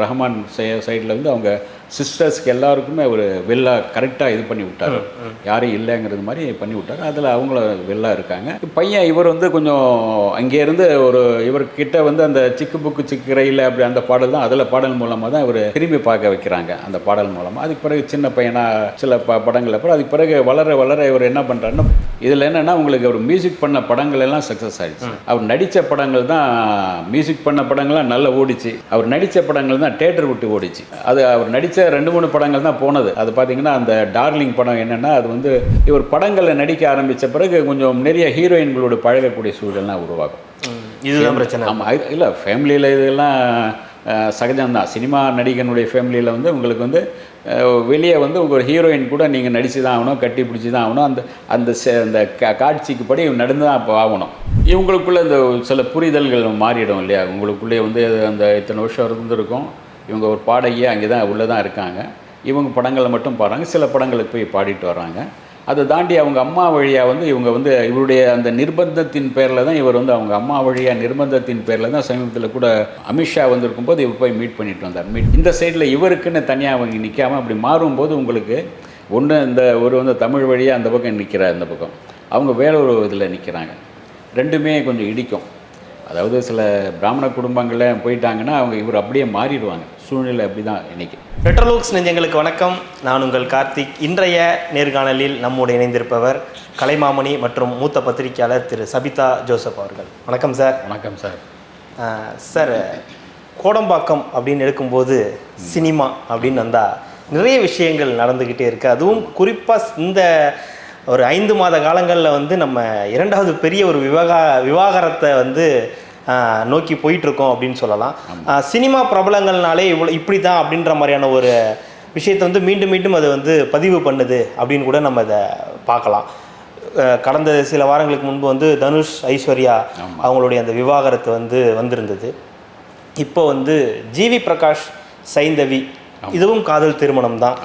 ரஹ்மான் சைடில் வந்து அவங்க சிஸ்டர்ஸ்க்கு எல்லாருக்குமே ஒரு வெள்ளா கரெக்டாக இது பண்ணி விட்டார், யாரும் இல்லைங்கிறது மாதிரி பண்ணி விட்டார். அதில் அவங்கள வெள்ளா இருக்காங்க. பையன் இவர் வந்து கொஞ்சம் அங்கேருந்து ஒரு இவர்கிட்ட வந்து அந்த சிக்கு புக்கு சிக்கு ரயில் அப்படி அந்த பாடல் தான், அதில் பாடல் மூலமாக தான் இவர் திரும்பி பார்க்க வைக்கிறாங்க அந்த பாடல் மூலமாக. அதுக்கு பிறகு சின்ன பையனாக சில படங்கள் அப்புறம் அதுக்கு பிறகு வளர வளர இவர் என்ன பண்ணுறாருன்னா, இதில் என்னென்னா உங்களுக்கு ஒரு மியூசிக் பண்ண படங்கள் எல்லாம் சக்ஸஸ் ஆகிடுச்சு. அவர் நடித்த படங்கள் தான், மியூசிக் பண்ண படங்கள்லாம் நல்லா ஓடிச்சு. அவர் நடித்த படங்கள் தான் தேட்டர் விட்டு ஓடிச்சு. அது அவர் நடித்த 2-3 படங்கள் தான் போனது. அது பார்த்தீங்கன்னா அந்த டார்லிங் படம் என்னென்னா, அது வந்து இவர் படங்களில் நடிக்க ஆரம்பித்த பிறகு கொஞ்சம் நிறைய ஹீரோயின்களோடு பழகக்கூடிய சூழல்லாம் உருவாகும். இதுதான் பிரச்சனை. ஆமாம், இல்லை ஃபேமிலியில் இதெல்லாம் சகஜம்தான். சினிமா நடிகனுடைய ஃபேமிலியில் வந்து உங்களுக்கு வந்து வெளியே வந்து ஒரு ஹீரோயின் கூட நீங்கள் நடித்து தான் ஆகணும், கட்டி பிடிச்சி தான் ஆகணும். அந்த காட்சிக்கு படி நடந்து தான் அப்போ ஆகணும். இவங்களுக்குள்ளே இந்த சில புரிதல்கள் மாறிடும் இல்லையா? உங்களுக்குள்ளே வந்து அந்த இத்தனை வருஷம் இருந்திருக்கும், இவங்க ஒரு பாடகியே அங்கே தான் உள்ளே தான் இருக்காங்க, இவங்க படங்களை மட்டும் பாடுறாங்க, சில படங்களுக்கு போய் பாடிட்டு வர்றாங்க. அதை தாண்டி அவங்க அம்மா வழியாக வந்து இவங்க வந்து இவருடைய அந்த நிர்பந்தத்தின் பேரில் தான் இவர் வந்து அவங்க அம்மா வழியாக நிர்பந்தத்தின் பேரில் தான் சமீபத்தில் கூட அமித்ஷா வந்திருக்கும்போது இவர் போய் மீட் பண்ணிட்டு வந்தார். இந்த சைடில் இவருக்குன்னு தனியாக அவங்க நிற்காமல் அப்படி மாறும்போது உங்களுக்கு ஒன்று இந்த ஒரு வந்து தமிழ் வழியாக அந்த பக்கம் நிற்கிறார், இந்த பக்கம் அவங்க வேற ஒரு இதில் நிற்கிறாங்க. ரெண்டுமே கொஞ்சம் இடிக்கும். அதாவது சில பிராமண குடும்பங்களில் போயிட்டாங்கன்னா அவங்க இவர் அப்படியே மாறிடுவாங்க. சூழ்நிலை அப்படி தான் இன்றைக்கி. ரெட்ரோலுக்ஸ் நெஞ்சங்களுக்கு வணக்கம். நான் உங்கள் கார்த்திக். இன்றைய நேர்காணலில் நம்முடைய இணைந்திருப்பவர் கலைமாமணி மற்றும் மூத்த பத்திரிகையாளர் திரு சபிதா ஜோசப் அவர்கள். வணக்கம் சார். வணக்கம் சார். சார், கோடம்பாக்கம் அப்படின்னு எடுக்கும்போது சினிமா அப்படின்னு வந்தால் நிறைய விஷயங்கள் நடந்துக்கிட்டே இருக்குது. அதுவும் குறிப்பாக இந்த ஒரு 5 மாத காலங்களில் வந்து நம்ம 2வது பெரிய ஒரு விவாகரத்தை வந்து நோக்கி போயிட்டுருக்கோம் அப்படின்னு சொல்லலாம். சினிமா பிரபலங்கள்னாலே இப்படி தான் அப்படின்ற மாதிரியான ஒரு விஷயத்தை வந்து மீண்டும் மீண்டும் அதை வந்து பதிவு பண்ணுது அப்படின்னு கூட நம்ம இதை பார்க்கலாம். கடந்த சில வாரங்களுக்கு முன்பு வந்து தனுஷ் ஐஸ்வர்யா அவங்களுடைய அந்த விவாகரத்து வந்து வந்திருந்தது. இப்போ வந்து ஜிவி பிரகாஷ் சைந்தவி, இதுவும் காதல் திருமணம் தான்.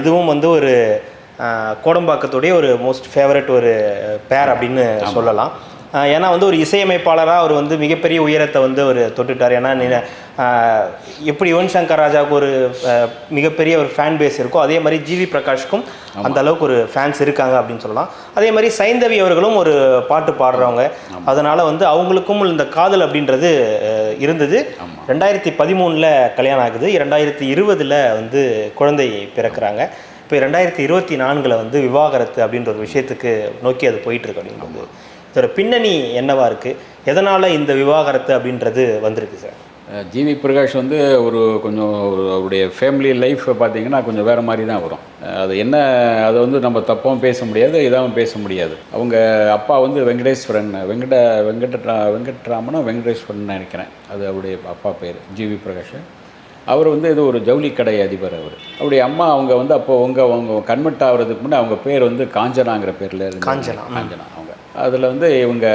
இதுவும் வந்து ஒரு கோடம்பாக்கத்துடைய ஒரு மோஸ்ட் ஃபேவரட் ஒரு பேர் அப்படின்னு சொல்லலாம். ஏன்னா வந்து ஒரு இசையமைப்பாளராக அவர் வந்து மிகப்பெரிய உயரத்தை வந்து அவர் தொட்டுட்டார். ஏன்னா எப்படி யுவன் சங்கர் ராஜாவுக்கு ஒரு மிகப்பெரிய ஒரு ஃபேன் பேஸ் இருக்கோ, அதே மாதிரி ஜிவி பிரகாஷ்க்கும் அந்த அளவுக்கு ஒரு ஃபேன்ஸ் இருக்காங்க அப்படின்னு சொல்லலாம். அதே மாதிரி சைந்தவி அவர்களும் ஒரு பாட்டு பாடுறவங்க, அதனால் வந்து அவங்களுக்கும் இந்த காதல் அப்படின்றது இருந்தது. 2013 கல்யாணம் ஆகுது, 2020 வந்து குழந்தை பிறக்கிறாங்க. இப்போ 2024 வந்து விவாகரத்து அப்படின்ற ஒரு விஷயத்துக்கு நோக்கி அது போயிட்டுருக்கு. அப்படின்றது இதோட பின்னணி என்னவா இருக்குது? எதனால் இந்த விவாகரத்து அப்படின்றது வந்திருக்கு சார்? ஜிவி பிரகாஷ் வந்து ஒரு கொஞ்சம் அவருடைய ஃபேமிலி லைஃப் பார்த்திங்கன்னா கொஞ்சம் வேறு மாதிரி தான் வரும். அது என்ன, அதை வந்து நம்ம தப்பாகவும் பேச முடியாது, இதாகவும் பேச முடியாது. அவங்க அப்பா வந்து வெங்கடேஸ்வரன், வெங்கட்ராமனும் வெங்கடேஸ்வரன் நினைக்கிறேன், அது அவருடைய அப்பா பேர் ஜிவி பிரகாஷ். அவர் வந்து இது ஒரு ஜவுளி கடை அதிபர். அவருடைய அம்மா அவங்க வந்து அப்போது அவங்க கன்வெர்ட் ஆகிறதுக்கு முன்னே அவங்க பேர் வந்து காஞ்சனாங்கிற பேரில் இருந்து காஞ்சனா அவங்க. அதில் வந்து இவங்க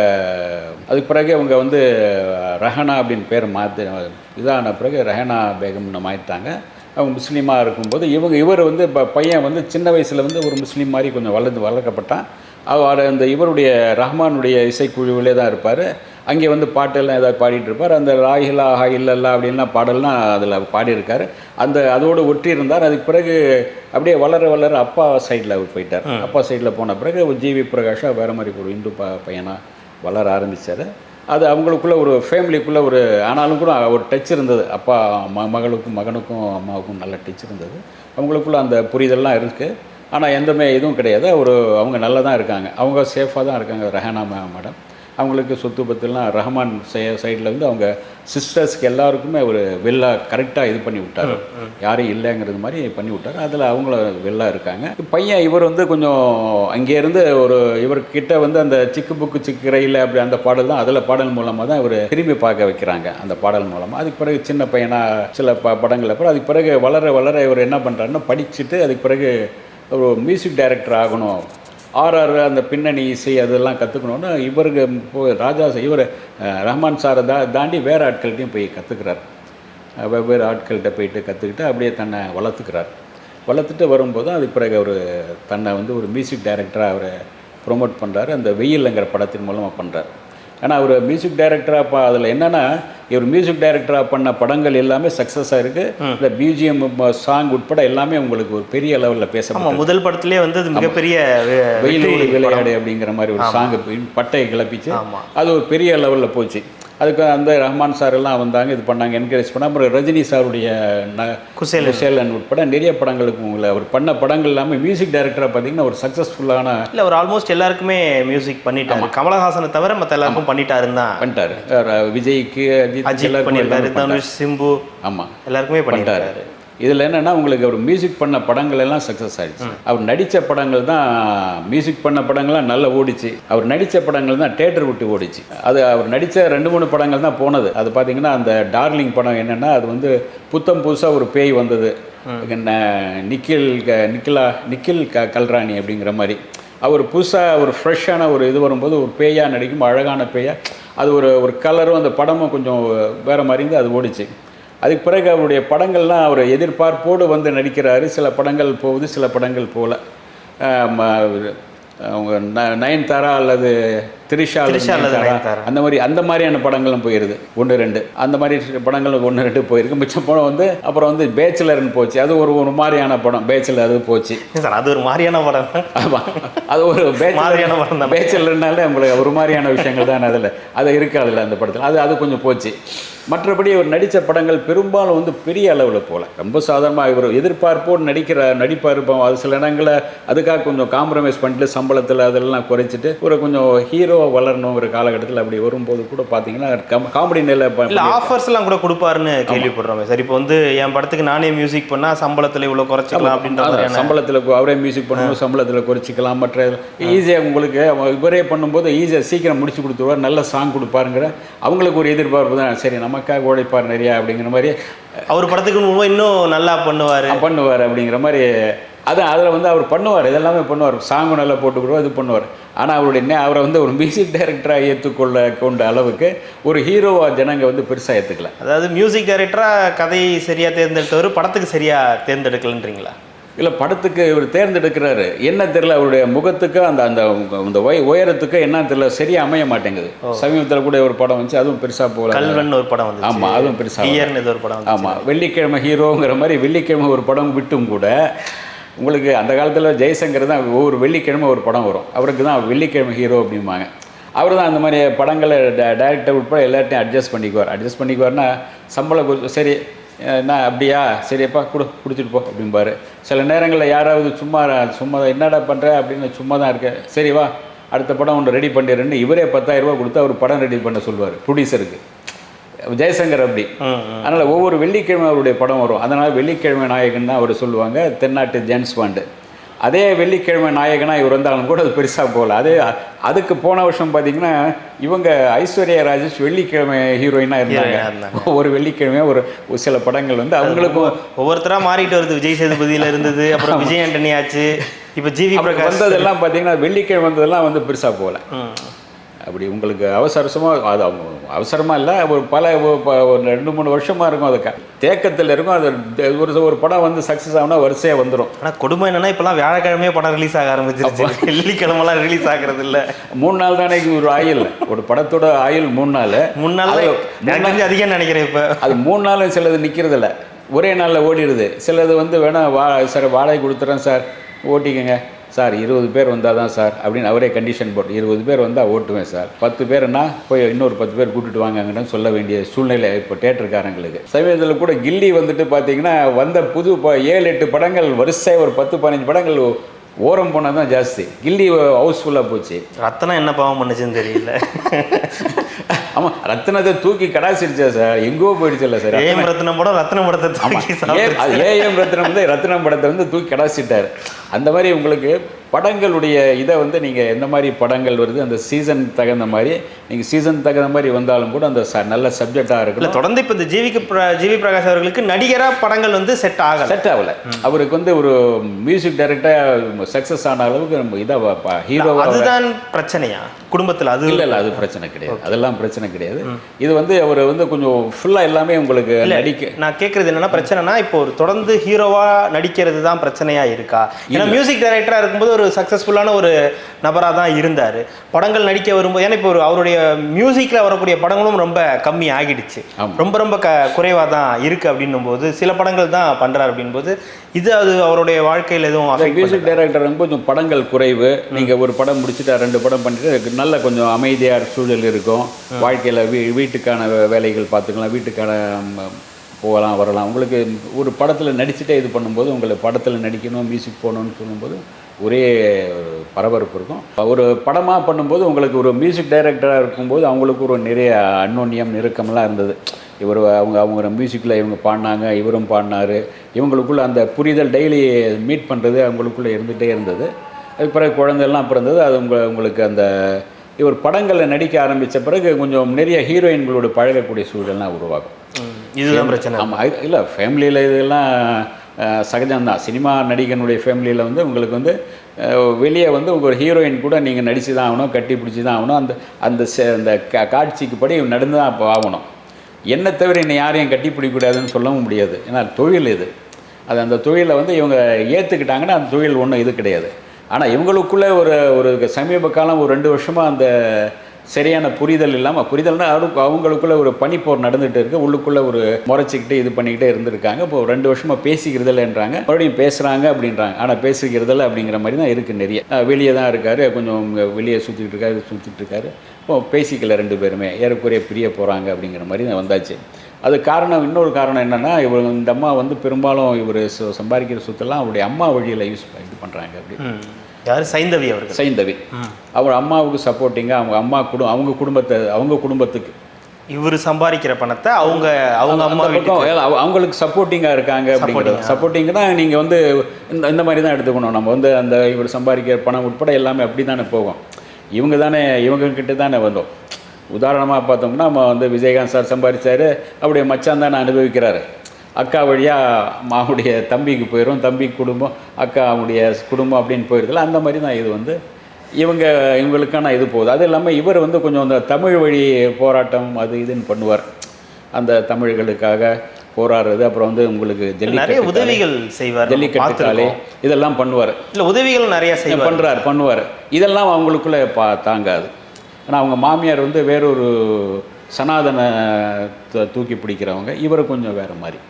அதுக்கு பிறகு இவங்க வந்து ரெஹனா அப்படின்னு பேர் மாற்றி இதான பிறகு ரெஹனா பேகம்னு மாற்றிட்டாங்க. அவங்க முஸ்லீமாக இருக்கும்போது இவர் வந்து பையன் வந்து சின்ன வயசில் வந்து ஒரு முஸ்லீம் மாதிரி கொஞ்சம் வளர்க்கப்பட்டான். அவர் அந்த இவருடைய ரஹ்மானுடைய இசைக்குழுவிலே தான் இருப்பார். அங்கே வந்து பாட்டெல்லாம் ஏதாவது பாடிட்டு இருப்பார். அந்த ராயிலா ஹாயில்லா அப்படின்லாம் பாடல்லாம் அதில் பாடியிருக்காரு. அதோடு ஒட்டி இருந்தார். அதுக்கு பிறகு அப்படியே வளர வளர அப்பா சைடில் அவர் போயிட்டார். அப்பா சைடில் போன பிறகு ஜிவி பிரகாஷாக வேறு மாதிரி ஒரு இந்து பையனாக வளர ஆரம்பித்தார். அது அவங்களுக்குள்ள ஒரு ஃபேமிலிக்குள்ளே ஒரு ஆனாலும் கூட ஒரு டச் இருந்தது. அப்பா மகனுக்கும் அம்மாவுக்கும் நல்ல டச் இருந்தது. அவங்களுக்குள்ள அந்த புரிதல்லாம் இருக்குது. ஆனால் எந்தமே இதுவும் கிடையாது. அவங்க நல்லா தான் இருக்காங்க, அவங்க சேஃபாக தான் இருக்காங்க. ரெஹனா மேடம் அவங்களுக்கு சொத்து பத்துலாம் ரஹ்மான் சைடில் வந்து அவங்க சிஸ்டர்ஸ்க்கு எல்லாருக்குமே ஒரு வெள்ளா கரெக்டாக இது பண்ணி விட்டார், யாரும் இல்லைங்கிறது மாதிரி பண்ணி விட்டார். அதில் அவங்கள வெள்ளா இருக்காங்க. பையன் இவர் வந்து கொஞ்சம் அங்கேருந்து ஒரு இவர்கிட்ட வந்து அந்த சிக்கு புக்கு சிக்கு ரயில் அப்படி அந்த பாடல் தான், அதில் பாடல் மூலமாக தான் இவர் திரும்பி பார்க்க வைக்கிறாங்க அந்த பாடல் மூலமாக. அதுக்கு பிறகு சின்ன பையனாக சில படங்கள் அப்புறம் அதுக்கு பிறகு வளர வளர இவர் என்ன பண்ணுறாருன்னா, படிச்சுட்டு அதுக்கு பிறகு ஒரு மியூசிக் டைரக்டர் ஆகணும், அந்த பின்னணி இசை அதெல்லாம் கற்றுக்கணுன்னு இவருக்கு இவர் ரஹ்மான் சாரை தாண்டி வேறு ஆட்கள்கிட்டையும் போய் கற்றுக்கிறார். வெவ்வேறு ஆட்கள்கிட்ட போயிட்டு கற்றுக்கிட்டு அப்படியே தன்னை வளர்த்துட்டு வரும்போது அதுக்கு பிறகு அவர் தன்னை வந்து ஒரு மியூசிக் டைரக்டராக அவர் ப்ரொமோட் பண்ணுறாரு. அந்த வெயில்ங்கிற படத்தின் மூலமாக பண்ணுறார். ஆனால் அவர் மியூசிக் டைரக்டராக அதில் என்னென்னா இவர் மியூசிக் டைரக்டராக பண்ண படங்கள் எல்லாமே சக்ஸஸாக இருக்குது. இந்த பிஜிஎம் சாங் உட்பட எல்லாமே உங்களுக்கு ஒரு பெரிய லெவலில் பேசப்படும். முதல் படத்துலேயே வந்து அது மிகப்பெரிய வெயிலோடு விளையாடு அப்படிங்கிற மாதிரி ஒரு சாங்கு பட்டையை கிளப்பிச்சு அது ஒரு பெரிய லெவலில் போச்சு. அதுக்கு அந்த ரஹ்மான் சார் எல்லாம் வந்தாங்க, இது பண்ணாங்க, என்கரேஜ் பண்ணாங்க. அப்புறம் ரஜினி சாருடைய குசேலன் உட்பட நிறைய படங்களுக்கு உங்களை அவர் பண்ண படங்கள் எல்லாமே மியூசிக் டைரக்டராக பார்த்தீங்கன்னா ஒரு சக்ஸஸ்ஃபுல்லான இல்லை, ஒரு ஆல்மோஸ்ட் எல்லாருக்குமே மியூசிக் பண்ணிட்டாங்க. கமலஹாசனை தவிர மற்ற எல்லாருக்கும் பண்ணிட்டாரு. விஜய்க்கு, அஜித் பண்ணிட்டாரு, தனுஷ், சிம்பு, ஆமாம் எல்லாருக்குமே பண்ணிட்டாரு. இதில் என்னென்னா உங்களுக்கு அவர் மியூசிக் பண்ண படங்கள் எல்லாம் சக்ஸஸ் ஆகிடுச்சு. அவர் நடித்த படங்கள் தான் மியூசிக் பண்ண படங்கள்லாம் நல்லா ஓடிச்சு. அவர் நடித்த படங்கள் தான் தேட்டர் விட்டு ஓடிச்சு. அது அவர் நடித்த 2-3 படங்கள் தான் போனது. அது பார்த்தீங்கன்னா அந்த டார்லிங் படம் என்னென்னா அது வந்து புத்தம் புதுசாக ஒரு பேய் வந்தது, நிக்கில் கல்ராணி அப்படிங்கிற மாதிரி. அவர் புதுசாக ஒரு ஃப்ரெஷ்ஷான ஒரு இது வரும்போது ஒரு பேயாக நடிக்கும், அழகான பேயாக. அது ஒரு கலரும் அந்த படமும் கொஞ்சம் வேறு மாதிரி இருந்து அது ஓடிச்சு. அதுக்கு பிறகு அவருடைய படங்கள்லாம் அவர் எதிர்பார்ப்போடு வந்து நடிக்கிறாரு. சில படங்கள் போகுது, சில படங்கள் போகல. அவங்க நயன்தாரா அல்லது த்ரிஷா அந்த மாதிரியான படங்களும் போயிடுது, 1-2 அந்த மாதிரி படங்கள் 1-2 போயிருக்கு. மிச்சம் படம் வந்து அப்புறம் வந்து பேச்சுலர்னு போச்சு. அது ஒரு மாதிரியான படம். பேச்சுலர் அது போச்சு சார், அது ஒரு மாதிரியான படம். ஆமாம், அது ஒரு மாதிரியான படம் தான். பேச்சுலர்னால உங்களுக்கு ஒரு மாதிரியான விஷயங்கள் தான் அதில் அது இருக்காதுல்ல அந்த படத்தில். அது கொஞ்சம் போச்சு. மற்றபடி அவர் நடித்த படங்கள் பெரும்பாலும் வந்து பெரிய அளவில் போகல. ரொம்ப சாதாரணமாக இவர் எதிர்பார்ப்போடு நடிப்பார். அது சில இடங்களில் அதுக்காக கொஞ்சம் காம்ப்ரமைஸ் பண்ணிட்டு சம்பளத்தில் அதெல்லாம் குறைச்சிட்டு ஒரு கொஞ்சம் ஹீரோவாக வளரணும் ஒரு காலகட்டத்தில். அப்படி வரும்போது கூட பார்த்தீங்கன்னா காமெடி நிலை ஆஃபர்ஸ்லாம் கூட கொடுப்பாருன்னு கேள்விப்படுறோம் சார். இப்போ வந்து என் படத்துக்கு நானே மியூசிக் பண்ணால் சம்பளத்தில் இவ்வளோ குறைச்சிக்கலாம் அப்படின்ற சம்பளத்தில் அவரே மியூசிக் பண்ணணும், சம்பளத்தில் குறைச்சிக்கலாம். மற்ற ஈஸியாக உங்களுக்கு இவரே பண்ணும்போது ஈஸியாக சீக்கிரம் முடிச்சு கொடுத்துருவார், நல்ல சாங் கொடுப்பாருங்கிற அவங்களுக்கு ஒரு எதிர்பார்ப்பு தான். சரி, நமக்காக உழைப்பார் நிறையா அப்படிங்கிற மாதிரி. அவர் படத்துக்கு இன்னும் நல்லா பண்ணுவார் அப்படிங்கிற மாதிரி. அதில் வந்து அவர் பண்ணுவார், இதெல்லாமே பண்ணுவார். சாங்கும் நல்லா போட்டுக்கிடுவார், இது பண்ணுவார். ஆனால் அவரை வந்து ஒரு மியூசிக் டைரக்டராக கொண்ட அளவுக்கு ஒரு ஹீரோவாக ஜனங்க வந்து பெருசாக ஏற்றுக்கல. அதாவது மியூசிக் டைரக்டராக கதையை சரியாக தேர்ந்தெடுத்தவர் படத்துக்கு சரியாக தேர்ந்தெடுக்கலன்றீங்களா? இல்லை, படத்துக்கு இவர் தேர்ந்தெடுக்கிறாரு, என்ன தெரியல, அவருடைய முகத்துக்கு அந்த உயரத்துக்கு என்ன தெரியல, சரியாக அமைய மாட்டேங்குது. சமீபத்தில் கூட ஒரு படம் வந்துச்சு, அதுவும் பெருசாக போகல. கல்வன் ஒரு படம் வந்து, ஆமாம், அதுவும் பெருசாக ஒரு படம். ஆமாம், வெள்ளிக்கிழமை ஹீரோங்கிற மாதிரி வெள்ளிக்கிழமை ஒரு படம் விட்டும் கூட உங்களுக்கு அந்த காலத்தில் ஜெய்சங்கர் தான் ஒவ்வொரு வெள்ளிக்கிழமை ஒரு படம் வரும், அவருக்கு தான் வெள்ளிக்கிழமை ஹீரோ அப்படிம்பாங்க. அவர் தான் அந்த மாதிரி படங்களை டைரக்டர் உட்பட எல்லாத்தையும் அட்ஜஸ்ட் பண்ணிக்குவார்னா சம்பளம் சரி நான் அப்படியா சரிப்பா குடிச்சிட்டு போ அப்படிம்பாரு. சில நேரங்களில் யாராவது சும்மா என்னடா பண்ணுற அப்படின்னு சும்மா தான் இருக்கேன், சரி வா அடுத்த படம் ஒன்று ரெடி பண்ணிடுறேன்னு இவரே 10,000 ரூபா கொடுத்து அவர் படம் ரெடி பண்ண சொல்லுவார் ப்ரொடியூசருக்கு. ஜெயசங்கர் அப்படி. அதனால் ஒவ்வொரு வெள்ளிக்கிழமை அவருடைய படம் வரும். அதனால் வெள்ளிக்கிழமை நாயகன் தான் அவர் சொல்லுவாங்க, தென்னாட்டு ஜேம்ஸ் பாண்டு. அதே வெள்ளிக்கிழமை நாயகனாக இவர் வந்தாலும் கூட அது பெருசாக போகல. அதுக்கு போன வருஷம் பார்த்தீங்கன்னா இவங்க ஐஸ்வர்யா ராஜேஷ் வெள்ளிக்கிழமை ஹீரோயினாக இருந்தாங்க. ஒரு வெள்ளிக்கிழமை ஒரு சில படங்கள் வந்து அவங்களுக்கும் ஒவ்வொருத்தராக மாறிட்டு வருது. விஜய் சேதுபதியில் இருந்தது, அப்புறம் விஜய் ஆண்டனி ஆச்சு, இப்போ ஜிவி பிரகாஷ் வந்ததெல்லாம் பார்த்தீங்கன்னா வெள்ளிக்கிழமை வந்ததெல்லாம் வந்து பெருசாக போகல. அப்படி உங்களுக்கு அது அவசரமாக இல்லை, ஒரு 2-3 வருஷமாக இருக்கும். அது தேக்கத்தில் இருக்கும். அது ஒரு படம் வந்து சக்ஸஸ் ஆகுனா வரிசையாக வந்துடும். ஆனால் கொடுமை என்னென்னா இப்போலாம் வியாழக்கிழமையே படம் ரிலீஸ் ஆக ஆரம்பிச்சிருச்சு, வெள்ளிக்கிழமெல்லாம் ரிலீஸ் ஆகிறது இல்லை. 3 நாள் தானே ஒரு ஆயில், ஒரு படத்தோட ஆயில் 3 நாள் அதிகம் நினைக்கிறேன். இப்போ அது 3 நாள் சிலது நிற்கிறது இல்லை, ஒரே நாளில் ஓடிடுது. சிலது வந்து வேணால் சார் வாடகை கொடுத்துட்றேன் சார் ஓட்டிக்கங்க சார், 20 பேர் வந்தால் தான் சார் அப்படின்னு அவரே கண்டிஷன் போட்டு 20 பேர் வந்தால் ஓட்டுவேன் சார், 10 பேருன்னா போய் இன்னொரு 10 பேர் கூட்டிட்டு வாங்கன்னு சொல்ல வேண்டிய சூழ்நிலை இப்போ தேட்டருக்காரங்களுக்கு. சமயத்தில் கூட கில்லி வந்துட்டு பார்த்தீங்கன்னா வந்த 7-8 படங்கள் வரிசையாக ஒரு 10-15 படங்கள் ஓரம் போனால் தான் ஜாஸ்தி. கில்லி ஹவுஸ்ஃபுல்லாக போச்சு. ரத்தனம் என்ன பாவம் பண்ணுச்சுன்னு தெரியல. ஆமாம், ரத்னத்தை தூக்கி கடாசிடுச்சா சார், எங்கோ போயிடுச்சு இல்லை சார். ஏஎம் ரத்னம் படம் ரத்னம் படத்தை ஏஎம் ரத்னம் வந்து ரத்னம் படத்தை வந்து தூக்கி கடாசிட்டார். அந்த மாதிரி உங்களுக்கு படங்களுடைய இதை வந்து நீங்கள் எந்த மாதிரி படங்கள் வருது அந்த சீசன் தகுந்த மாதிரி நீங்கள் சீசன் தகுந்த மாதிரி வந்தாலும் கூட அந்த நல்ல சப்ஜெக்டாக இருக்குல்ல. தொடர்ந்து இப்போ இந்த ஜிவி பிரகாஷ் அவர்களுக்கு நடிகராக படங்கள் வந்து செட் ஆகலை. அவருக்கு வந்து ஒரு மியூசிக் டைரக்டராக சக்ஸஸ் ஆன அளவுக்கு இதாக ஹீரோ. அதுதான் பிரச்சனையா குடும்பத்தில்? அது இல்லை, அது பிரச்சனை கிடையாது, அதெல்லாம் பிரச்சனை கிடையாது. இது வந்து அவர் வந்து கொஞ்சம் ஃபுல்லாக எல்லாமே உங்களுக்கு நடிக்க. நான் கேட்குறது என்னென்னா பிரச்சனைனா இப்போ ஒரு தொடர்ந்து ஹீரோவாக நடிக்கிறது தான் பிரச்சனையாக இருக்கா? ஏன்னா மியூசிக் டைரக்டராக இருக்கும்போது ஒரு சக்ஸஸ்ஃபுல்லான ஒரு நபராக தான் இருந்தார். படங்கள் நடிக்க வரும்போது, ஏன்னா இப்போ அவருடைய மியூசிக்கில் வரக்கூடிய படங்களும் ரொம்ப கம்மி ஆகிடுச்சு, ரொம்ப ரொம்ப குறைவாக தான் இருக்குது. அப்படின்னும் போது சில படங்கள் தான் பண்ணுறாரு. அப்படின்போது இது அது அவருடைய வாழ்க்கையில் எதுவும் மியூசிக் டைரக்டர் கொஞ்சம் படங்கள் குறைவு. நீங்கள் ஒரு படம் முடிச்சுட்டு 2 படம் பண்ணிட்டு நல்ல கொஞ்சம் அமைதியாக சூழல் இருக்கும். வாழ்க்கையில் வீட்டுக்கான வேலைகள் பார்த்துக்கலாம், வீட்டுக்கான போகலாம் வரலாம். உங்களுக்கு ஒரு படத்தில் நடிச்சுட்டே இது பண்ணும்போது, உங்களுக்கு படத்தில் நடிக்கணும், மியூசிக் போகணுன்னு சொல்லும்போது ஒரே பரபரப்பு இருக்கும். ஒரு படமாக பண்ணும்போது உங்களுக்கு ஒரு மியூசிக் டைரக்டராக இருக்கும்போது அவங்களுக்கு ஒரு நிறைய அன்னோன்யம் நெருக்கமெல்லாம் இருந்தது. அவங்க மியூசிக்கில் இவங்க பாடினாங்க, இவரும் பாடினார். இவங்களுக்குள்ள அந்த புரிதல் டெய்லி மீட் பண்ணுறது அவங்களுக்குள்ளே இருந்துகிட்டே இருந்தது. அதுக்கு பிறகு குழந்தைலாம் பிறந்தது. அது உங்களுக்கு அந்த இவர் படங்களில் நடிக்க ஆரம்பித்த பிறகு கொஞ்சம் நிறைய ஹீரோயின்களோட பழகக்கூடிய சூழல்லாம் உருவாகும். இதுதான் பிரச்சனை. ஆமாம், இல்லை ஃபேமிலியில் இதெல்லாம் சகஜம்தான். சினிமா நடிகனுடைய ஃபேமிலியில் உங்களுக்கு வெளியே ஒரு ஹீரோயின் கூட நீங்கள் நடித்து தான் ஆகணும், கட்டி பிடிச்சி தான் ஆகணும். அந்த காட்சிக்கு படி நடந்து தான் அப்போ ஆகணும். என்னை தவிர என்னை யாரையும் கட்டி பிடிக்கக்கூடாதுன்னு சொல்லவும் முடியாது. ஏன்னா தொழில் இது. அந்த தொழிலை இவங்க ஏற்றுக்கிட்டாங்கன்னா அந்த தொழில் ஒன்றும் இது கிடையாது. ஆனால் இவங்களுக்குள்ளே ஒரு சமீப காலம் ஒரு 2 வருஷமாக அந்த சரியான புரிதல் இல்லாமல், புரிதல்னால் அவங்களுக்குள்ள ஒரு பனிப்போர் நடந்துகிட்டு இருக்குது. உள்ளுக்குள்ளே ஒரு முறைச்சிக்கிட்டு இது பண்ணிக்கிட்டே இருந்திருக்காங்க. இப்போ 2 வருஷமாக பேசிக்கிறதில்லைன்றாங்க, மறுபடியும் பேசுகிறாங்க அப்படின்றாங்க. ஆனால் பேசிக்கிறதில்ல அப்படிங்கிற மாதிரி தான் இருக்குது. நிறைய வெளியே தான் இருக்கார், கொஞ்சம் வெளியே சுற்றிட்டு இருக்காரு. இப்போ பேசிக்கல 2 பேருமே ஏறக்குறைய பிரிய போகிறாங்க அப்படிங்கிற மாதிரி தான் வந்தாச்சு. அது காரணம், இன்னொரு காரணம் என்னென்னா, இந்த அம்மா பெரும்பாலும் இவர் சம்பாதிக்கிற சொத்தெல்லாம் அவருடைய அம்மா வழியில் இது பண்ணுறாங்க. அப்படி யார்? சைந்தவி அவர்கள். சைந்தவி அவர் அம்மாவுக்கு சப்போர்ட்டிங்காக அவங்க குடும்பத்துக்கு இவர் சம்பாதிக்கிற பணத்தை அவங்க அம்மா அவங்களுக்கு சப்போர்ட்டிங்காக இருக்காங்க. அப்படிங்கிறது சப்போர்ட்டிங் தான். நீங்கள் இந்த மாதிரி தான் எடுத்துக்கணும். நம்ம அந்த இவர் சம்பாதிக்கிற பணம் உட்பட எல்லாமே அப்படி தானே போகும். இவங்கக்கிட்ட தானே வந்தோம். உதாரணமாக பார்த்தோம்னா, நம்ம விஜயகாந்த் சார் சம்பாதிச்சார், அப்படியே மச்சான் தானே அனுபவிக்கிறாரு. அக்கா வழியாக அவனுடைய தம்பிக்கு போயிடும், தம்பி குடும்பம் அக்கா அவனுடைய குடும்பம் அப்படின்னு போயிருதில்ல. அந்த மாதிரி தான் இது இவங்களுக்கான இது போகுது. அது இல்லாமல் இவர் கொஞ்சம் அந்த தமிழ் வழி போராட்டம் அது இதுன்னு பண்ணுவார். அந்த தமிழர்களுக்காக போராடுறது. அப்புறம் உங்களுக்கு நிறைய உதவிகள் செய்வார், ஜல்லிக்கட்டு காலை இதெல்லாம் பண்ணுவார். இல்லை, உதவிகள் நிறையா பண்ணுவார். இதெல்லாம் அவங்களுக்குள்ளே தாங்காது. ஆனால் அவங்க மாமியார் வேறொரு சனாதன தூக்கி பிடிக்கிறவங்க. இவர் கொஞ்சம் வேறு மாதிரி.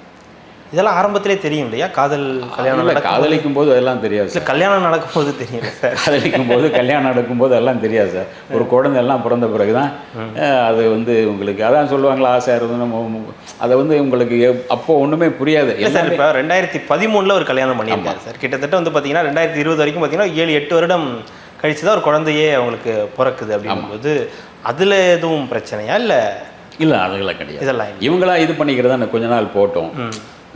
இதெல்லாம் ஆரம்பத்திலே தெரியும் இல்லையா? கல்யாணம் காதலிக்கும் போது அதெல்லாம் தெரியாது சார். கல்யாணம் நடக்கும்போது தெரியும் சார். கல்யாணம் நடக்கும்போது அதெல்லாம் தெரியாது சார். ஒரு குழந்தை எல்லாம் பிறந்த பிறகு தான் அது உங்களுக்கு அதான் சொல்லுவாங்களா, ஆசை நம்ம அதை உங்களுக்கு அப்போ ஒன்றுமே புரியாது. இல்லை சார், இப்போ 2013 ஒரு கல்யாணம் பண்ணியிருக்காரு சார். கிட்டத்தட்ட பார்த்தீங்கன்னா 2020 வரைக்கும் பார்த்தீங்கன்னா 7-8 வருடம் கழிச்சு தான் ஒரு குழந்தையே அவங்களுக்கு பிறக்குது. அப்படிங்கும்போது அதில் எதுவும் பிரச்சனையா? இல்லை அதெல்லாம் கிடையாது. இதெல்லாம் இவங்களா இது பண்ணிக்கிறதா கொஞ்ச நாள் போட்டோம்.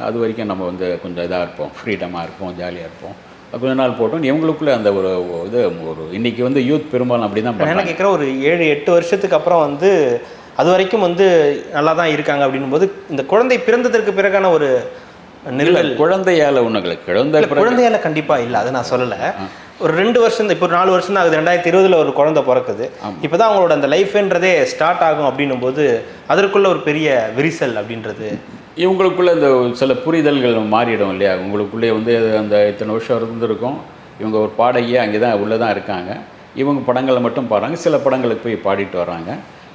அது வரைக்கும் நம்ம கொஞ்சம் இதாக இருப்போம், ஃப்ரீடமாக இருப்போம், ஜாலியாக இருப்போம். கொஞ்ச நாள் போட்டோம். இவங்களுக்குள்ளே அந்த ஒரு இன்றைக்கி யூத் பெரும்பாலும் அப்படி தான். என்ன கேட்குற, ஒரு 7-8 வருஷத்துக்கு அப்புறம் அது வரைக்கும் நல்லா தான் இருக்காங்க. அப்படின்னும்போது இந்த குழந்தை பிறந்ததற்கு பிறகான ஒரு நிழல் குழந்தையால் குழந்தையால் கண்டிப்பாக இல்லை, அதை நான் சொல்லலை. ஒரு 2 வருஷம், இப்போ ஒரு 4 வருஷம் தான் ஆகுது. 2020 ஒரு குழந்தை பிறக்குது. இப்போ தான் அவங்களோட அந்த லைஃப்ன்றதே ஸ்டார்ட் ஆகும். அப்படின்னும் போது அதற்குள்ள ஒரு பெரிய விரிசல் அப்படின்றது இவங்களுக்குள்ளே இந்த சில புரிதல்கள் மாறிடும் இல்லையா? உங்களுக்குள்ளே அந்த இத்தனை வருஷம் இருந்திருக்கும். இவங்க ஒரு பாடகியே அங்கே தான் உள்ளே தான் இருக்காங்க. இவங்க படங்களை மட்டும் பாடுறாங்க, சில படங்களுக்கு போய் பாடிட்டு வர்றாங்க.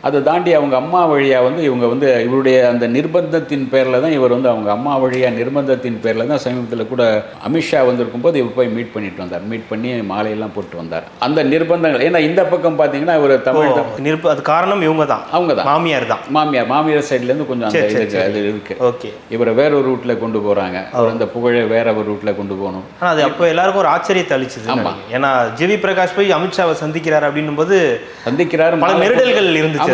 அதை தாண்டி அவங்க அம்மா வழியாக இவங்க இவருடைய அந்த நிர்பந்தத்தின் பேரில் தான் இவர் அவங்க அம்மா வழியாக நிர்பந்தத்தின் பேரில் தான் சமீபத்தில் கூட அமித்ஷா இருக்கும்போது இவர் போய் மீட் பண்ணிட்டு வந்தார். மீட் பண்ணி மாலையெல்லாம் போட்டு வந்தார். அந்த நிர்பந்தங்கள், ஏன்னா இந்த பக்கம் பார்த்தீங்கன்னா இவர் தமிழ் அது காரணம் இவங்க தான், மாமியார் சைட்லேருந்து கொஞ்சம் அந்த அது இருக்குது. ஓகே, இவரை வேற ஒரு ரூட்டில் கொண்டு போகிறாங்க. அவர் அந்த புகழை வேற ஒரு ரூட்டில் கொண்டு போகணும். ஆனால் அது அப்போ எல்லாருக்கும் ஒரு ஆச்சரியத்தை அளிச்சது. ஆமாம், ஏன்னா ஜிவி பிரகாஷ் போய் அமித்ஷாவை சந்திக்கிறார். அப்படின்னும் போது பல நெருடல்கள் இருந்துச்சு.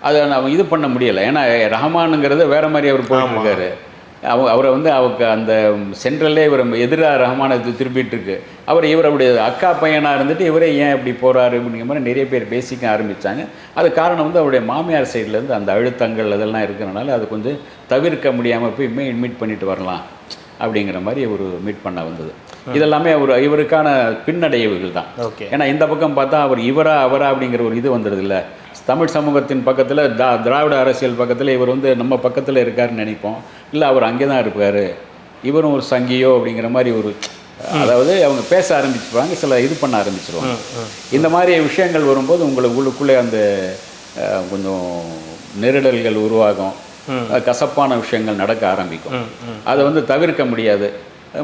அதை நம்ம இது பண்ண முடியலை. ஏன்னா ரஹ்மானுங்கிறது வேற மாதிரி அவர் போயிட்டுருக்காரு. அவரை அவருக்கு அந்த சென்ட்ரல்லே இவர் எதிராக ரஹ்மானை திருப்பிட்டு இருக்கு. இவருடைய அக்கா பையனாக இருந்துட்டு இவரே ஏன் இப்படி போகிறாரு அப்படிங்கிற மாதிரி நிறைய பேர் பேசிக்க ஆரம்பித்தாங்க. அது காரணம் அவருடைய மாமியார் சைட்லேருந்து அந்த அழுத்தங்கள் அதெல்லாம் இருக்கிறனால அது கொஞ்சம் தவிர்க்க முடியாமல் போய் மீட் பண்ணிட்டு வரலாம் அப்படிங்கிற மாதிரி ஒரு மீட் பண்ண வந்தது. இதெல்லாமே இவருக்கான பின்னடைவுகள் தான். ஏன்னா இந்த பக்கம் பார்த்தா அவரா அப்படிங்கிற ஒரு இது வந்துடுது இல்லை. தமிழ் சமூகத்தின் பக்கத்தில் திராவிட அரசியல் பக்கத்தில் இவர் நம்ம பக்கத்தில் இருக்காருன்னு நினைப்போம். இல்லை, அவர் அங்கே தான் இருப்பார், இவரும் ஒரு சங்கியோ அப்படிங்கிற மாதிரி ஒரு அதாவது அவங்க பேச ஆரம்பிச்சுருவாங்க, சில இது பண்ண ஆரம்பிச்சிருவாங்க. இந்த மாதிரி விஷயங்கள் வரும்போது உள்ளுக்குள்ளே அந்த கொஞ்சம் நெருடல்கள் உருவாகும், கசப்பான விஷயங்கள் நடக்க ஆரம்பிக்கும். அதை வந்து தவிர்க்க முடியாது.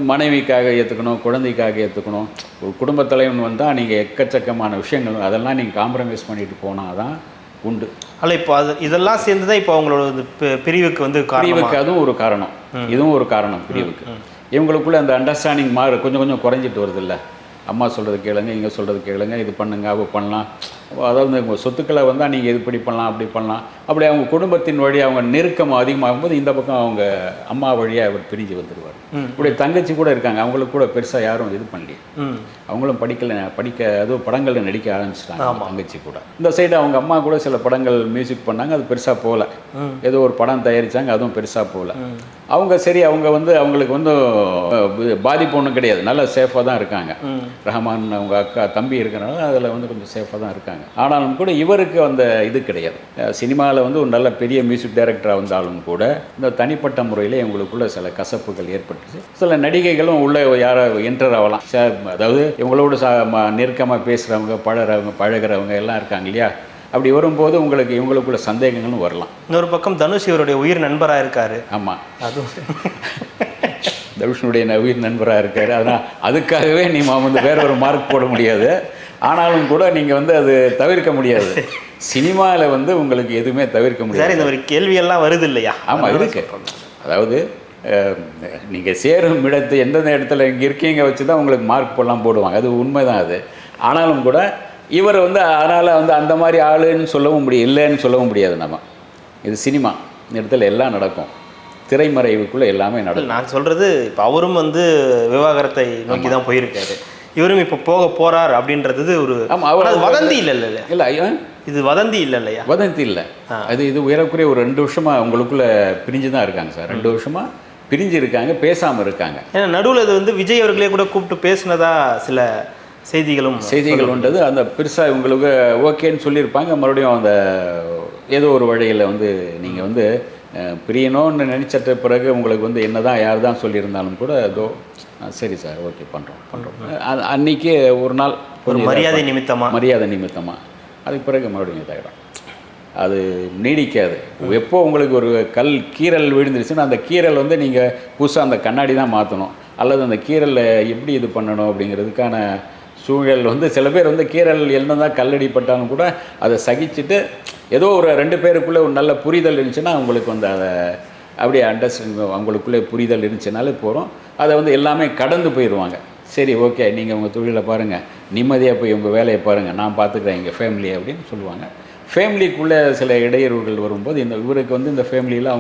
மனைவிக்காக ஏற்றுக்கணும், குழந்தைக்காக ஏற்றுக்கணும். ஒரு குடும்பத் தலைவன் வந்தால் நீங்கள் எக்கச்சக்கமான விஷயங்கள் அதெல்லாம் நீங்கள் காம்ப்ரமைஸ் பண்ணிட்டு போனால் தான் உண்டு. அல்ல இப்போ இதெல்லாம் சேர்ந்து தான் இப்போ அவங்களோட பிரிவுக்கு வந்து பிரிவுக்கு அதுவும் ஒரு காரணம், இதுவும் ஒரு காரணம் பிரிவுக்கு. இவங்களுக்குள்ள அந்த அண்டர்ஸ்டாண்டிங் கொஞ்சம் கொஞ்சம் குறைஞ்சிட்டு வருது இல்லை. அம்மா சொல்கிறது கேளுங்க, இங்கே சொல்கிறது கேளுங்க, இது பண்ணுங்க, அது பண்ணலாம். அதாவது உங்கள் சொத்துக்களை வந்தால் நீங்கள் இது இப்படி பண்ணலாம், அப்படி பண்ணலாம். அப்படி அவங்க குடும்பத்தின் வழி அவங்க நெருக்கம் அதிகமாகும் போது இந்த பக்கம் அவங்க அம்மா வழியாக அவர் பிரிஞ்சு வந்துடுவார். இப்படி தங்கச்சி கூட இருக்காங்க, அவங்களுக்கு கூட பெருசாக யாரும் இது பண்ணலையே. அவங்களும் படிக்க அதுவும் படங்களில் நடிக்க ஆரம்பிச்சிட்டாங்க தங்கச்சி கூட. இந்த சைடு அவங்க அம்மா கூட சில படங்கள் மியூசிக் பண்ணாங்க, அது பெருசாக போகல. ஏதோ ஒரு படம் தயாரித்தாங்க, அதுவும் பெருசாக போகல. அவங்க சரி, அவங்க வந்து அவங்களுக்கு வந்து பாதிப்பு ஒன்றும் கிடையாது, நல்லா சேஃபாக தான் இருக்காங்க. ரஹ்மான் அவங்க அக்கா தம்பி இருக்கிறனால அதில் வந்து கொஞ்சம் சேஃபாக தான் இருக்காங்க. ஆனாலும் கூட இவருக்கு அந்த இது கிடையாது. சினிமாவில் வந்து ஒரு நல்ல பெரிய மியூசிக் டைரக்டராக வந்தாலும் கூட இந்த தனிப்பட்ட முறையில் இவங்களுக்குள்ள சில கசப்புகள் ஏற்பட்டுச்சு. சில நடிகைகளும் உள்ள யாரை என்டர் ஆகலாம். அதாவது இவங்களோட நெருக்கமாக பேசுகிறவங்க, பழகிறவங்க எல்லாம் இருக்காங்க இல்லையா. அப்படி வரும்போது இவங்களுக்குள்ள சந்தேகங்களும் வரலாம். இன்னொரு பக்கம் தனுஷ் இவருடைய உயிர் நண்பராக இருக்காரு. ஆமாம், அதுவும் தனுஷனுடைய உயிர் நண்பராக இருக்காரு. அதனால் அதுக்காகவே நீங்கள் வந்து வேற ஒரு மார்க் போட முடியாது. ஆனாலும் கூட நீங்கள் வந்து அது தவிர்க்க முடியாது. சினிமாவில் வந்து உங்களுக்கு எதுவுமே தவிர்க்க முடியாது. இந்த ஒரு கேள்வியெல்லாம் வருது இல்லையா? ஆமாம் இருக்கு. அதாவது நீங்கள் சேரும் இடத்து எந்தெந்த இடத்துல இங்கே இருக்கீங்க வச்சு தான் உங்களுக்கு மார்க் போடலாம் போடுவாங்க, அது உண்மைதான் அது. ஆனாலும் கூட இவர் வந்து அதனால் வந்து அந்த மாதிரி ஆளுன்னு சொல்லவும் முடியும், இல்லைன்னு சொல்லவும் முடியாது. நம்ம இது சினிமா, இந்த இடத்துல எல்லாம் நடக்கும், திரைமறைவுக்குள்ளே எல்லாமே நடக்கும். நான் சொல்கிறது இப்போ அவரும் வந்து விவாகரத்தை நோக்கி தான் போயிருக்காரு, இவரும் இப்போ போகிறார் அப்படின்றது ஒரு வதந்தி இல்லை இல்லை இது வதந்தி இல்லை இல்லையா? வதந்தி இல்லை, இது உயரக்குறைய ஒரு 2 வருஷமாக உங்களுக்குள்ளே பிரிஞ்சு தான் இருக்காங்க சார். 2 வருஷமாக பிரிஞ்சு இருக்காங்க, பேசாமல் இருக்காங்க. ஏன்னா நடுவில் அது வந்து விஜய் அவர்களே கூட கூப்பிட்டு பேசினதா சில செய்திகள் உண்டது. அந்த பெருசாக இவங்களுக்கு ஓகேன்னு சொல்லியிருப்பாங்க. மறுபடியும் அந்த ஏதோ ஒரு வழியில் வந்து நீங்கள் வந்து பிரியணும்னு நினச்சிட்ட பிறகு உங்களுக்கு வந்து என்ன தான் யார் தான் சொல்லியிருந்தாலும் கூட ஏதோ சரி சார் ஓகே பண்ணுறோம் அன்றைக்கி ஒரு நாள் ஒரு மரியாதை நிமித்தமாக அதுக்கு பிறகு மறுபடியும் இதாகிடும். அது நீடிக்காது. எப்போ உங்களுக்கு ஒரு கீரல் விழுந்துருச்சுன்னா அந்த கீரல் வந்து நீங்கள் புதுசாக அந்த கண்ணாடி தான் மாற்றணும், அல்லது அந்த கீரலில் எப்படி இது பண்ணணும் அப்படிங்கிறதுக்கான சூழல் வந்து சில பேர் வந்து கீரல் என்ன தான் கல்லடிப்பட்டாலும் கூட அதை சகிச்சுட்டு ஏதோ ஒரு 2 பேருக்குள்ளே ஒரு நல்ல புரிதல் இருந்துச்சுன்னா அவங்களுக்கு வந்து அதை அப்படியே அண்டர்ஸ்டாண்டிங் அவங்களுக்குள்ளே புரிதல் இருந்துச்சுனாலே போகிறோம். அதை வந்து எல்லாமே கடந்து போயிடுவாங்க. சரி ஓகே, நீங்கள் உங்கள் தொழிலை பாருங்கள், நிம்மதியாக போய் உங்கள் வேலையை பாருங்கள், நான் பார்த்துக்கிறேன் எங்கள் ஃபேமிலி அப்படின்னு சொல்லுவாங்க. ஃபேமிலிக்குள்ளே சில இடையூறுகள் வரும்போது இவருக்கு வந்து இந்த ஃபேமிலியில்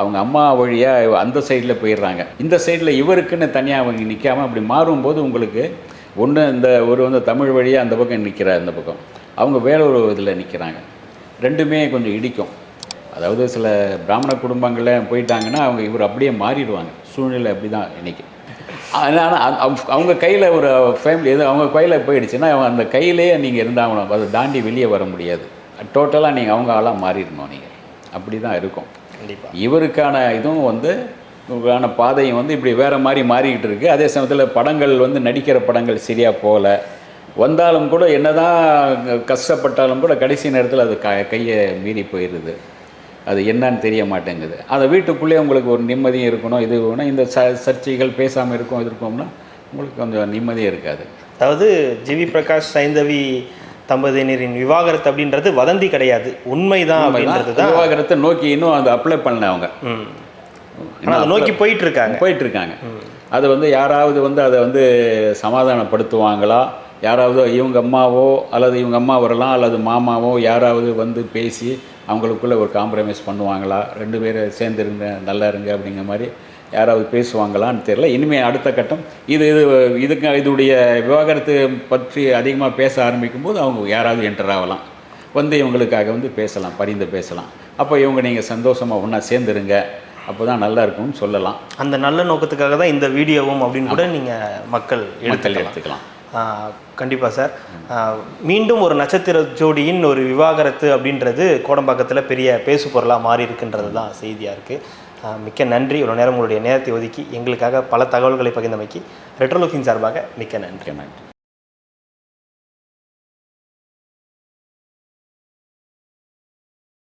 அவங்க அம்மா வழியாக அந்த சைடில் போயிடுறாங்க. இந்த சைடில் இவருக்குன்னு தனியாக அவங்க நிற்காமல் அப்படி மாறும்போது உங்களுக்கு ஒன்று இந்த ஒரு வந்து தமிழ் வழியாக அந்த பக்கம் நிற்கிறார், இந்த பக்கம் அவங்க வேற ஒரு இதில் நிற்கிறாங்க. ரெண்டுமே கொஞ்சம் இடிக்கும். அதாவது சில பிராமண குடும்பங்களில் போயிட்டாங்கன்னா இவர் அப்படியே மாறிடுவாங்க. சூழ்நிலை அப்படி தான் இன்றைக்கி. ஆனால் அவங்க கையில் ஒரு ஃபேமிலி அவங்க கையில் போயிடுச்சுன்னா அந்த கையிலேயே நீங்கள் இருந்தாகணும், அதை தாண்டி வெளியே வர முடியாது. டோட்டலாக நீங்கள் அவங்க ஆளாக மாறிடணும். நீங்கள் அப்படி தான் இருக்கும். கண்டிப்பாக இவருக்கான இதுவும் வந்து உங்களுக்கான பாதையும் வந்து இப்படி வேறு மாதிரி மாறிக்கிட்டு இருக்குது. அதே சமயத்தில் படங்கள் வந்து நடிக்கிற படங்கள் சரியாக போகல வந்தாலும் கூட என்ன தான் கஷ்டப்பட்டாலும் கூட கடைசி நேரத்தில் அது கையை மீறி போயிடுது. அது என்னன்னு தெரிய மாட்டேங்குது. அந்த வீட்டுக்குள்ளேயே உங்களுக்கு ஒரு நிம்மதியும் இருக்கணும், இது வேணும். இந்த சர்ச்சைகள் பேசாமல் இருக்கோம்னா உங்களுக்கு கொஞ்சம் நிம்மதியே இருக்காது. அதாவது ஜிவி பிரகாஷ் சைந்தவி தம்பதியினரின் விவாகரத்து அப்படின்றது வதந்தி கிடையாது, உண்மைதான் அப்படின்றது தான். விவாகரத்தை நோக்கி இன்னும் அதை அப்ளை பண்ணல அவங்க, அதை நோக்கி போயிட்டுருக்காங்க. அது வந்து யாராவது வந்து அதை வந்து சமாதானப்படுத்துவாங்களா, யாராவது இவங்க அம்மாவோ அல்லது இவங்க அம்மா வரலாம் அல்லது மாமாவோ யாராவது வந்து பேசி அவங்களுக்குள்ளே ஒரு காம்ப்ரமைஸ் பண்ணுவாங்களா, 2 பேரும் சேர்ந்துருங்க நல்லா இருங்க அப்படிங்கிற மாதிரி யாராவது பேசுவாங்களான்னு தெரியல. இனிமேல் அடுத்த கட்டம் இதுடைய விவாகரத்து பற்றி அதிகமாக பேச ஆரம்பிக்கும் போது அவங்க யாராவது என்டர் ஆகலாம், வந்து இவங்களுக்காக வந்து பேசலாம், பரிந்து பேசலாம். அப்போ இவங்க நீங்கள் சந்தோஷமாக ஒன்றா சேர்ந்துருங்க, அப்போ தான் நல்லா இருக்கும்னு சொல்லலாம். அந்த நல்ல நோக்கத்துக்காக தான் இந்த வீடியோவும் அப்படின்னு கூட நீங்கள் மக்கள் எடுத்துக்கலாம். கண்டிப்பாக சார். மீண்டும் ஒரு நட்சத்திர ஜோடியின் ஒரு விவாகரத்து அப்படின்றது கோடம்பாக்கத்தில் பெரிய பேசு பொருளாக மாறி இருக்குன்றது தான் செய்தியாக இருக்குது. மிக்க நன்றி. இவ்வளோ நேரம் உங்களுடைய நேரத்தை ஒதுக்கி எங்களுக்காக பல தகவல்களை பகிர்ந்தமைக்கு ரெட்ரோலுக்கின் சார்பாக மிக்க நன்றி. நன்றி.